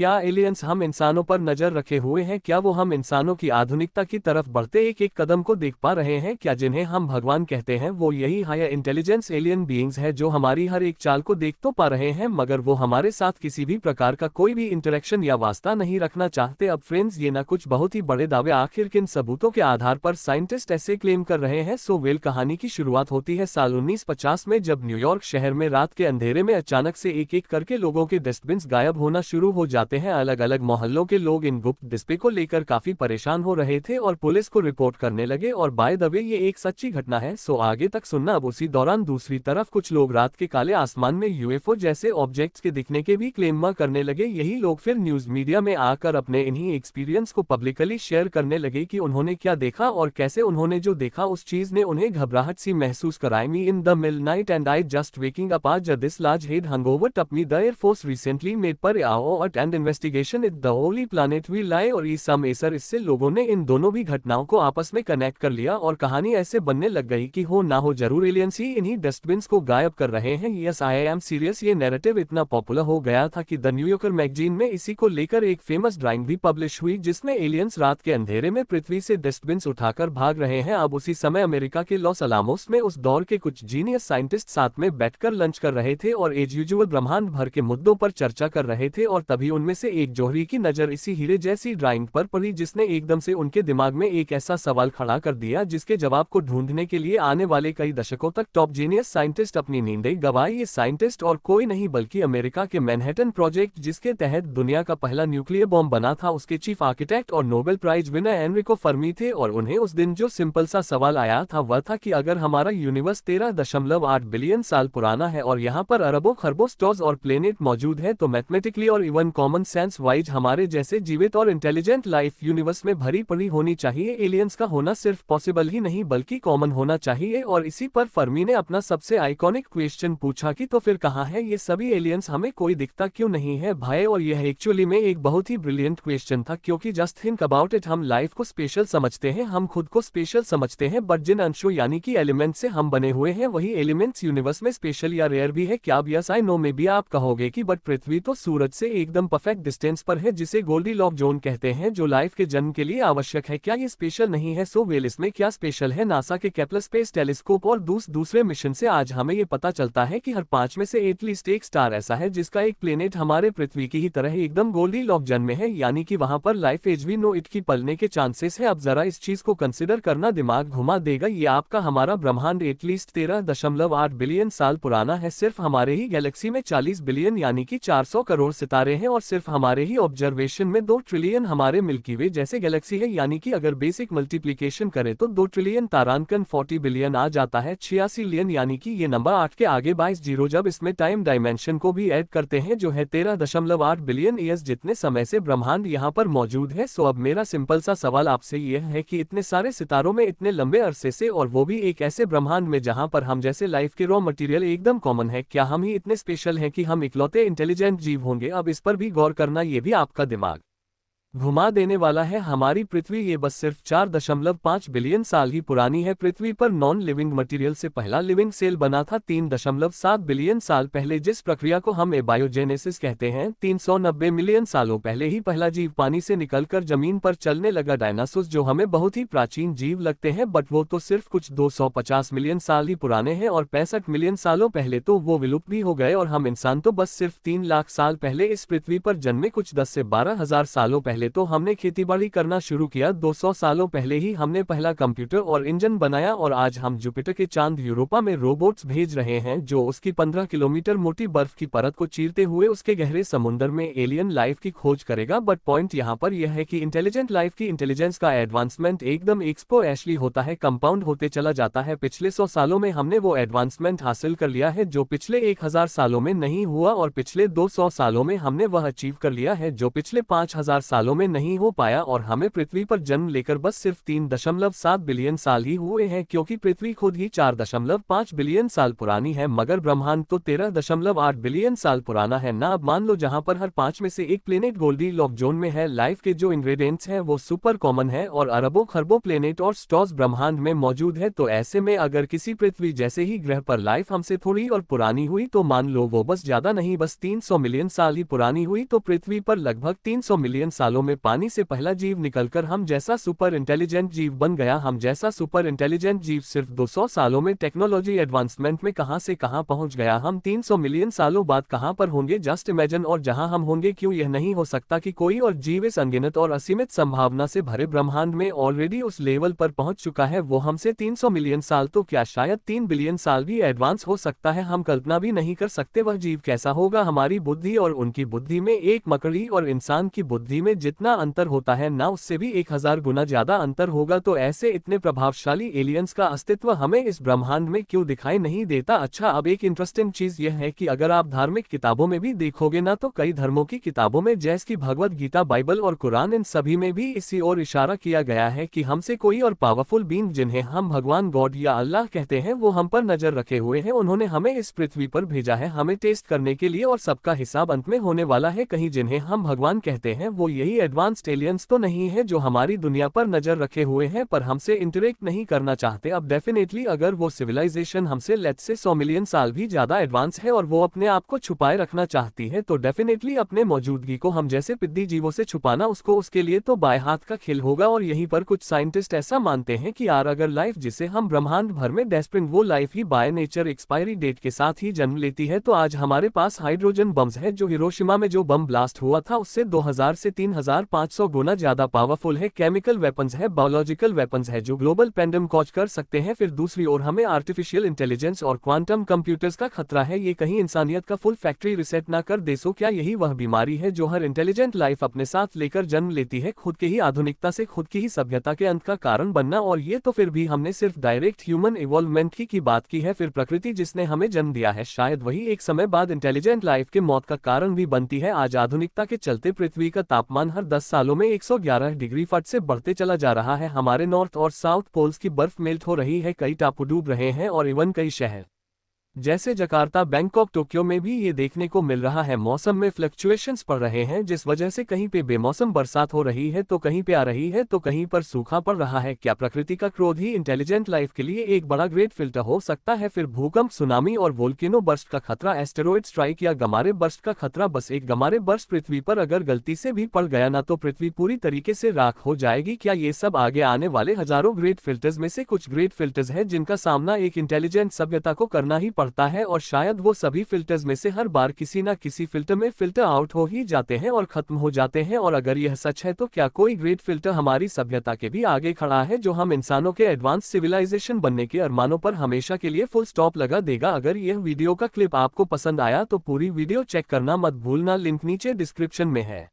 क्या एलियंस हम इंसानों पर नजर रखे हुए हैं? क्या वो हम इंसानों की आधुनिकता की तरफ बढ़ते एक एक कदम को देख पा रहे हैं? क्या जिन्हें हम भगवान कहते हैं वो यही हायर इंटेलिजेंस एलियन बीइंग्स है जो हमारी हर एक चाल को देख तो पा रहे हैं मगर वो हमारे साथ किसी भी प्रकार का कोई भी इंटरेक्शन या वास्ता नहीं रखना चाहते? अब फ्रेंड्स, ये ना कुछ बहुत ही बड़े दावे, आखिर किन सबूतों के आधार पर साइंटिस्ट ऐसे क्लेम कर रहे हैं? सो वेल, कहानी की शुरुआत होती है साल 1950 में, जब न्यूयॉर्क शहर में रात के अंधेरे में अचानक से एक एक करके लोगों के डस्टबिन्स गायब होना शुरू हो जाते हैं। अलग अलग मोहल्लों के लोग इन गुप्त डिस्प्ले को लेकर काफी परेशान हो रहे थे और पुलिस को रिपोर्ट करने लगे। और बाय द वे, ये एक सच्ची घटना है, सो आगे तक सुनना। अब उसी दौरान दूसरी तरफ कुछ लोग रात के काले आसमान में यूएफओ जैसे ऑब्जेक्ट्स के दिखने के भी क्लेम करने लगे। यही लोग फिर न्यूज मीडिया में आकर अपने इन्हीं एक्सपीरियंस को पब्लिकली शेयर करने लगे कि उन्होंने क्या देखा और कैसे उन्होंने जो देखा उस चीज ने उन्हें घबराहट सी महसूस कराई। Me in the mill night and I just waking up as this large head hangover top me the air force recently made पर out and investigation it the only planet we lie or ई सम Acer. इससे लोगों ने इन दोनों भी घटनाओं को आपस में कनेक्ट कर लिया और कहानी ऐसे बनने लग गई कि हो ना हो जरूर एलियंस ही इन्हीं डस्टबिन्स को गायब कर रहे हैं। Yes, I am serious. ये नैरेटिव इतना पॉपुलर हो गया था कि द न्यूयॉर्कर मैगजीन में इसी को लेकर एक फेमस ड्राइंग भी पब्लिश हुई जिसमें एलियंस रात के अंधेरे में पृथ्वी से डस्टबिन्स उठाकर भाग रहे हैं। अब उसी समय अमेरिका के लॉस अलामोस में उस दौर के कुछ जीनियस साइंटिस्ट साथ में बैठकर लंच कर रहे थे और एज यूजुअल ब्रह्मांड भर के मुद्दों पर चर्चा कर रहे थे। और तभी उनमें से एक जौहरी की नजर इसी हीरे जैसी ड्राइंग पर पड़ी जिसने एकदम से उनके दिमाग में एक ऐसा सवाल खड़ा कर दिया जिसके जवाब को ढूंढने के लिए आने वाले कई दशकों तक टॉप जीनियस साइंटिस्ट अपनी नींदें गंवाई। ये साइंटिस्ट और कोई नहीं बल्कि अमेरिका के मैनहट्टन प्रोजेक्ट, जिसके तहत दुनिया का पहला न्यूक्लियर बॉम्ब बना था, उसके चीफ आर्किटेक्ट और Nobel prize winner Enrico Fermi थे। और उन्हें उस दिन जो सिंपल सा सवाल आया था वह था कि अगर हमारा यूनिवर्स 13.8 बिलियन साल पुराना है और यहाँ पर अरबों खरबों स्टार्स और प्लेनेट मौजूद है, तो मैथमेटिकली और इवन कॉमन सेंस वाइज हमारे जैसे जीवित और इंटेलिजेंट लाइफ यूनिवर्स में भरी पड़ी होनी चाहिए। एलियंस का होना सिर्फ पॉसिबल ही नहीं बल्कि कॉमन होना चाहिए। और इसी पर फर्मी ने अपना सबसे आइकॉनिक क्वेश्चन पूछा कि तो फिर कहाँ है ये सभी एलियंस, हमें कोई दिखता क्यों नहीं है भाई? और यह एक्चुअली में एक बहुत ही ब्रिलियंट क्वेश्चन था, क्योंकि जस्ट थिंक अबाउट इट, हम लाइफ को स्पेशल समझते हैं, हम खुद को स्पेशल समझते हैं, बट जिन अंशों यानी कि एलिमेंट से हम बने हुए हैं वही एलिमेंट्स यूनिवर्स में स्पेशल या रेयर भी है क्या? अब यस आई नो में भी आप कहोगे कि बट पृथ्वी तो सूरज से एकदम परफेक्ट डिस्टेंस पर है जिसे गोल्डीलॉक जोन कहते हैं, जो लाइफ के जन्म के लिए आवश्यक है, क्या ये स्पेशल नहीं है? सो वेल, इसमें क्या स्पेशल है? नासा के केपलर स्पेस टेलीस्कोप और दूसरे मिशन से आज हमें ये पता चलता है कि हर 5 में से एटलीस्ट एक स्टार ऐसा है जिसका एक प्लेनेट हमारे पृथ्वी की ही तरह एकदम गोल्डीलॉक जोन में है, यानी कि वहां पर life as we know it की पलने के चांसेस है। अब जरा इस चीज को कंसिडर करना दिमाग घुमा देगा। ये आपका हमारा ब्रह्मांड एटलीस्ट 13.8 बिलियन साल पुराना है। सिर्फ हमारे ही गैलेक्सी में 40 बिलियन यानी कि 400 करोड़ सितारे हैं और सिर्फ हमारे ही ऑब्जर्वेशन में 2 ट्रिलियन हमारे मिल्की वे जैसे गैलेक्सी है, यानी कि अगर बेसिक मल्टीप्लिकेशन करें तो 2 ट्रिलियन तारांकन 40 बिलियन आ जाता है, 86 बिलियन, यानी कि ये नंबर 8 के आगे 22 जीरो। जब इसमें टाइम डायमेंशन को भी ऐड करते हैं जो है 13.8 बिलियन ईयर्स जितने समय से ब्रह्मांड यहाँ पर मौजूद है। सो अब मेरा सिंपल सा सवाल आपसे यह है कि इतने सारे सितारों में इतने लंबे अरसे से, और वो भी एक ऐसे ब्रह्मांड में जहाँ पर हम जैसे लाइफ के रॉ मटेरियल एकदम कॉमन है, क्या हम ही इतने स्पेशल हैं कि हम इकलौते इंटेलिजेंट जीव होंगे? अब इस पर भी गौर करना, ये भी आपका दिमाग घुमा देने वाला है। हमारी पृथ्वी ये बस सिर्फ 4.5 बिलियन साल ही पुरानी है। पृथ्वी पर नॉन लिविंग मटेरियल से पहला लिविंग सेल बना था 3.7 बिलियन साल पहले, जिस प्रक्रिया को हम एबायोजेनेसिस कहते हैं। 390 मिलियन सालों पहले ही पहला जीव पानी से निकलकर जमीन पर चलने लगा, डायनासोर, जो हमें बहुत ही प्राचीन जीव लगते हैं, बट वो तो सिर्फ कुछ 250 मिलियन साल ही पुराने हैं और 65 मिलियन सालों पहले तो वो विलुप्त भी हो गए। और हम इंसान तो बस सिर्फ 3 लाख साल पहले इस पृथ्वी पर जन्मे। कुछ 10 से 12 हजार सालों पहले तो हमने खेतीबाड़ी करना शुरू किया। 200 सालों पहले ही हमने पहला कंप्यूटर और इंजन बनाया और आज हम जुपिटर के चांद यूरोपा में रोबोट्स भेज रहे हैं जो उसकी 15 किलोमीटर मोटी बर्फ की परत को चीरते हुए उसके गहरे समुद्र में एलियन लाइफ की खोज करेगा। बट पॉइंट यहाँ पर यह है कि इंटेलिजेंट लाइफ की इंटेलिजेंस का एडवांसमेंट एकदम एक्सपोनेंशियली होता है, कंपाउंड होते चला जाता है। पिछले 100 सालों में हमने वो एडवांसमेंट हासिल कर लिया है जो पिछले 1000 सालों में नहीं हुआ, और पिछले 200 सालों में हमने वह अचीव कर लिया है जो पिछले 5000 सालों सालों में नहीं हो पाया और हमें पृथ्वी पर जन्म लेकर बस सिर्फ 3.7 बिलियन साल ही हुए हैं, क्योंकि पृथ्वी खुद ही 4.5 बिलियन साल पुरानी है, मगर ब्रह्मांड तो 13.8 बिलियन साल पुराना है ना। अब मान लो जहां पर हर 5 में से एक प्लेनेट गोल्डीलॉक जोन में है, लाइफ के जो इंग्रेडिएंट्स हैं वो सुपर कॉमन है और अरबों खरबों प्लेनेट और स्टार्स ब्रह्मांड में मौजूद है, तो ऐसे में अगर किसी पृथ्वी जैसे ही ग्रह पर लाइफ हमसे थोड़ी और पुरानी हुई तो मान लो वो बस ज्यादा नहीं बस 300 मिलियन साल ही पुरानी हुई, तो पृथ्वी पर लगभग 300 मिलियन सालों में पानी से पहला जीव निकलकर हम जैसा सुपर इंटेलिजेंट जीव बन गया। हम जैसा सुपर इंटेलिजेंट जीव सिर्फ 200 सालों में टेक्नोलॉजी एडवांसमेंट में कहां से कहां पहुंच गया। हम 300 मिलियन सालों बाद कहां पर होंगे, जस्ट इमेजिन। और जहां हम होंगे, क्यों यह नहीं हो सकता कि कोई और जीव इस अनगिनत और असीमित संभावना से भरे ब्रह्मांड में ऑलरेडी उस लेवल पर पहुंच चुका है, वो हमसे 300 मिलियन साल तो क्या शायद 3 बिलियन साल भी एडवांस हो सकता है। हम कल्पना भी नहीं कर सकते वह जीव कैसा होगा। हमारी बुद्धि और उनकी बुद्धि में, एक मकड़ी और इंसान की बुद्धि में जितना अंतर होता है ना, उससे भी 1000 गुना ज्यादा अंतर होगा। तो ऐसे इतने प्रभावशाली एलियंस का अस्तित्व हमें इस ब्रह्मांड में क्यों दिखाई नहीं देता। अच्छा, अब एक इंटरेस्टिंग चीज यह है कि अगर आप धार्मिक किताबों में भी देखोगे ना, तो कई धर्मों की किताबों में जैसे कि भगवद गीता, बाइबल और कुरान, इन सभी में भी इसी ओर इशारा किया गया है कि हमसे कोई और पावरफुल बीइंग, जिन्हें हम भगवान गॉड या अल्लाह कहते हैं, वो हम पर नजर रखे हुए हैं। उन्होंने हमें इस पृथ्वी पर भेजा है हमें टेस्ट करने के लिए, और सबका हिसाब अंत में होने वाला है। कहीं जिन्हें हम भगवान कहते हैं वो यही एडवांस्ड एलियंस तो नहीं है जो हमारी दुनिया पर नजर रखे हुए हैं पर हमसे इंटरेक्ट नहीं करना चाहते। अब डेफिनेटली अगर वो सिविलाइजेशन हमसे लेट्स से 100 मिलियन साल भी ज्यादा एडवांस है और वो अपने आप को छुपाए रखना चाहती है, तो डेफिनेटली अपने मौजूदगी को हम जैसे पिद्दी जीवों से छुपाना उसको उसके लिए तो बाएं हाथ का खेल होगा। और यहीं पर कुछ साइंटिस्ट ऐसा मानते हैं कि यार, अगर लाइफ जिसे हम ब्रह्मांड भर में डेस्परिंग, वो लाइफ ही बाय नेचर एक्सपायरी डेट के साथ ही जन्म लेती है, तो आज हमारे पास हाइड्रोजन बम्स है जो हिरोशिमा में जो बम ब्लास्ट हुआ था उससे 2000 से 3500 गुना ज्यादा पावरफुल है। केमिकल वेपन्स है, बायोलॉजिकल वेपन्स है जो ग्लोबल पैंडेमिक कॉज कर सकते हैं। फिर दूसरी ओर हमें आर्टिफिशियल इंटेलिजेंस और क्वांटम कंप्यूटर्स का खतरा है। ये कहीं इंसानियत का फुल फैक्ट्री रिसेट ना कर दे। सो क्या यही वह बीमारी है जो हर इंटेलिजेंट लाइफ अपने साथ लेकर जन्म लेती है, खुद के ही आधुनिकता से खुद की ही सभ्यता के अंत का कारण बनना। और ये तो फिर भी हमने सिर्फ डायरेक्ट ह्यूमन इवॉल्वमेंट की बात की है। फिर प्रकृति जिसने हमें जन्म दिया है, शायद वही एक समय बाद इंटेलिजेंट लाइफ के मौत का कारण भी बनती है। आज आधुनिकता के चलते पृथ्वी का तापमान हर 10 सालों में 111 डिग्री फट से बढ़ते चला जा रहा है। हमारे नॉर्थ और साउथ पोल्स की बर्फ मेल्ट हो रही है, कई टापू डूब रहे हैं और इवन कई शहर जैसे जकार्ता, बैंकॉक, टोक्यो में भी ये देखने को मिल रहा है। मौसम में फ्लक्चुएशंस पड़ रहे हैं जिस वजह से कहीं पे बेमौसम बरसात हो रही है तो कहीं पे आ रही है तो कहीं पर सूखा पड़ रहा है। क्या प्रकृति का क्रोध ही इंटेलिजेंट लाइफ के लिए एक बड़ा ग्रेट फिल्टर हो सकता है? फिर भूकंप, सुनामी और वोल्केनो बर्स्ट का खतरा, एस्टेरॉयड स्ट्राइक या गमारे बर्स्ट का खतरा। बस एक गमारे बर्स्ट पृथ्वी पर अगर गलती से भी पड़ गया ना, तो पृथ्वी पूरी तरीके से राख हो जाएगी। क्या ये सब आगे आने वाले हजारों ग्रेट फिल्टर्स में से कुछ ग्रेट फिल्टर्स है जिनका सामना एक इंटेलिजेंट सभ्यता को करना ही पड़ता है? और शायद वो सभी फिल्टर्स में से हर बार किसी ना किसी फिल्टर में फिल्टर आउट हो ही जाते हैं और खत्म हो जाते हैं। और अगर यह सच है तो क्या कोई ग्रेट फिल्टर हमारी सभ्यता के भी आगे खड़ा है जो हम इंसानों के एडवांस सिविलाइजेशन बनने के अरमानों पर हमेशा के लिए फुल स्टॉप लगा देगा? अगर यह वीडियो का क्लिप आपको पसंद आया तो पूरी वीडियो चेक करना मत भूलना, लिंक नीचे डिस्क्रिप्शन में है।